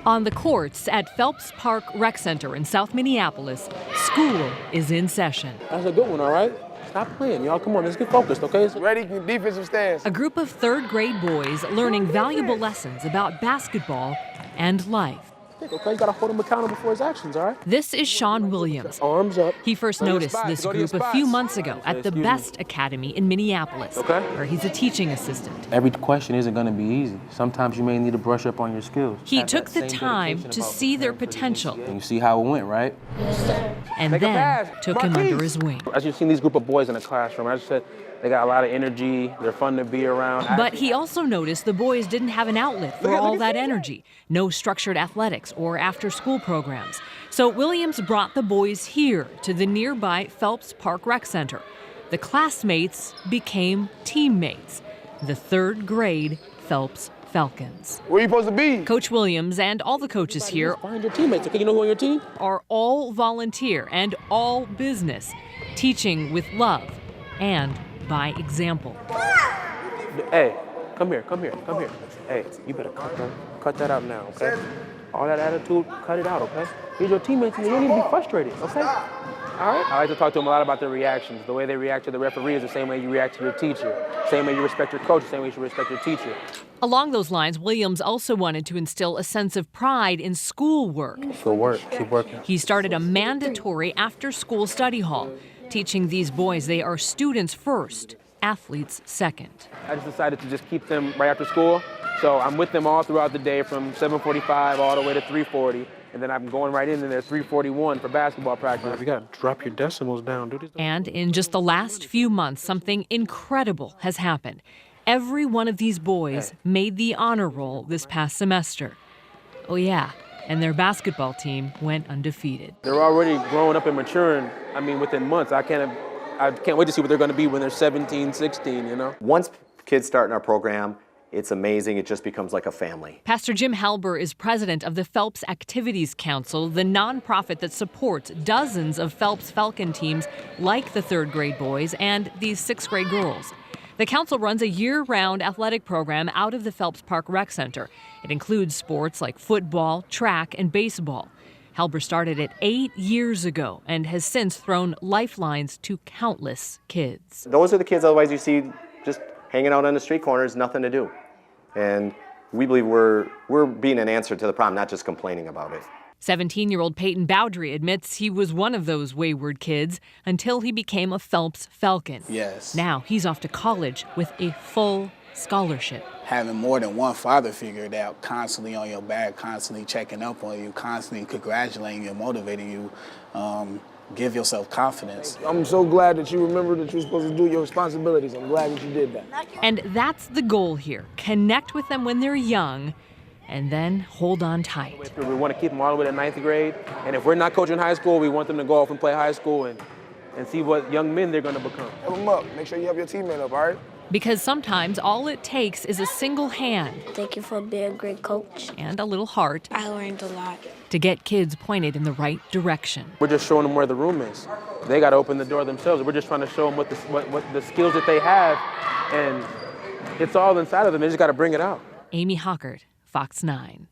On the courts at Phelps Park Rec Center in South Minneapolis, school is in session. That's a good one, all right? Stop playing, y'all. Come on, let's get focused, okay? Ready, defensive stance. A group of third-grade boys learning valuable lessons about basketball and life. Okay, you gotta hold him accountable for his actions, all right? This is Sean Williams. Arms up. He first noticed this group a few months ago at the Best Academy in Minneapolis, where he's a teaching assistant. Every question isn't gonna be easy. Sometimes you may need to brush up on your skills. He took the time to see their potential. And you see how it went, right? And then took him under his wing. As you've seen these group of boys in the classroom, I just said, they got a lot of energy, they're fun to be around. But he also noticed the boys didn't have an outlet for all that energy. No structured athletics or after-school programs. So Williams brought the boys here to the nearby Phelps Park Rec Center. The classmates became teammates. The third-grade Phelps Falcons. Where you supposed to be? Coach Williams and all the coaches here Find your teammates, okay? You know who on your team? Are all volunteer and all business, teaching with love and by example. Hey, come here. Hey, you better cut that out now, okay? All that attitude, cut it out, okay? Here's your teammates, and you don't need to be frustrated, okay? All right? I like to talk to them a lot about their reactions. The way they react to the referee is the same way you react to your teacher. Same way you respect your coach, the same way you should respect your teacher. Along those lines, Williams also wanted to instill a sense of pride in schoolwork. Good work, keep working. He started a mandatory after-school study hall, teaching these boys they are students first, athletes second. I just decided to just keep them right after school. So I'm with them all throughout the day from 7:45 all the way to 3:40. And then I'm going right in there 3:41 for basketball practice. You gotta drop your decimals down, dude. And in just the last few months, something incredible has happened. Every one of these boys made the honor roll this past semester. Oh yeah, and their basketball team went undefeated. They're already growing up and maturing, within months. I can't wait to see what they're gonna be when they're 17, 16, you know? Once kids start in our program, it's amazing. It just becomes like a family. Pastor Jim Halber is president of the Phelps Activities Council, the nonprofit that supports dozens of Phelps Falcon teams like the third-grade boys and these sixth-grade girls. The council runs a year-round athletic program out of the Phelps Park Rec Center. It includes sports like football, track, and baseball. Halber started it 8 years ago and has since thrown lifelines to countless kids. Those are the kids otherwise you see just hanging out on the street corners, nothing to do. And we believe we're being an answer to the problem, not just complaining about it. 17-year-old Peyton Bowdry admits he was one of those wayward kids until he became a Phelps Falcon. Yes. Now he's off to college with a full scholarship. Having more than one father figure that constantly on your back, constantly checking up on you, constantly congratulating you, motivating you, give yourself confidence. I'm so glad that you remembered that you're supposed to do your responsibilities. I'm glad that you did that. And that's the goal here. Connect with them when they're young and then hold on tight. We want to keep them all the way to 9th grade. And if we're not coaching high school, we want them to go off and play high school and see what young men they're going to become. Help them up. Make sure you help your teammate up, all right? Because sometimes all it takes is a single hand. Thank you for being a great coach. And a little heart. I learned a lot. To get kids pointed in the right direction. We're just showing them where the room is. They got to open the door themselves. We're just trying to show them what the skills that they have, and it's all inside of them. They just got to bring it out. Amy Hockert, Fox 9.